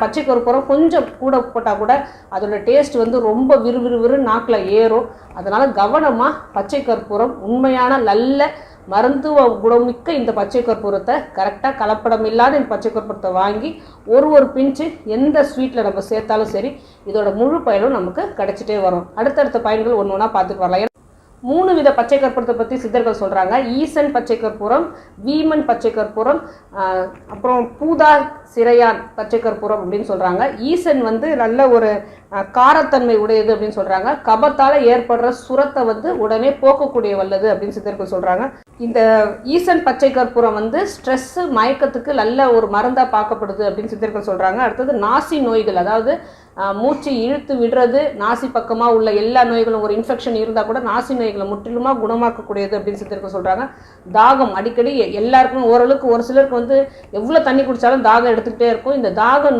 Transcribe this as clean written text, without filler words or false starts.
பச்சை கற்பூரம் கொஞ்சம் கூட போட்டால் கூட அதோட டேஸ்ட் வந்து ரொம்ப விறுவிறுவிறு நாக்கில் ஏறும். அதனால் கவனமாக பச்சை கற்பூரம் உண்மையான நல்ல மருத்துவ குணமிக்க இந்த பச்சை கற்பூரத்தை கரெக்டாக கலப்படம் இல்லாத இந்த பச்சை கற்பூரத்தை வாங்கி ஒரு பிஞ்சு எந்த ஸ்வீட்டில் நம்ம சேர்த்தாலும் சரி இதோட முழு பயனும் நமக்கு கிடைச்சிட்டே வரும். அடுத்தடுத்த பயன்கள் ஒன்று ஒன்றா பார்த்துட்டு வரலாம். 3 வித பச்சை கற்பூரத்தை பற்றி சித்தர்கள் சொல்கிறாங்க. ஈசன் பச்சை கற்பூரம், வீமன் பச்சை கற்பூரம், அப்புறம் பூதா சிறையான் பச்சை கற்பூரம் அப்படின்னு சொல்கிறாங்க. ஈசன் வந்து நல்ல ஒரு காரத்தன்மை உடையது அப்படின்னு சொல்கிறாங்க. கபத்தால் ஏற்படுற சுரத்தை வந்து உடனே போக்கக்கூடிய வல்லது அப்படின்னு சித்தர்கள் சொல்கிறாங்க. இந்த ஈசன் பச்சை கற்பூரம் வந்து ஸ்ட்ரெஸ்ஸு மயக்கத்துக்கு நல்ல ஒரு மருந்தாக பார்க்கப்படுது அப்படின்னு சித்தர்கள் சொல்கிறாங்க. அடுத்தது நாசி நோய்கள், அதாவது மூச்சு இழுத்து விடுறது, நாசி பக்கமாக உள்ள எல்லா நோய்களும், ஒரு இன்ஃபெக்ஷன் இருந்தால் கூட நாசி நோய்களை முற்றிலுமாக குணமாக்கக்கூடியது அப்படின்னு சித்தர்கள் சொல்கிறாங்க. தாகம் அடிக்கடி எல்லாருக்கும் ஓரளவுக்கு, ஒரு சிலருக்கு வந்து எவ்வளோ தண்ணி குடித்தாலும் தாகம் எடுத்துக்கிட்டே இருக்கும். இந்த தாகம்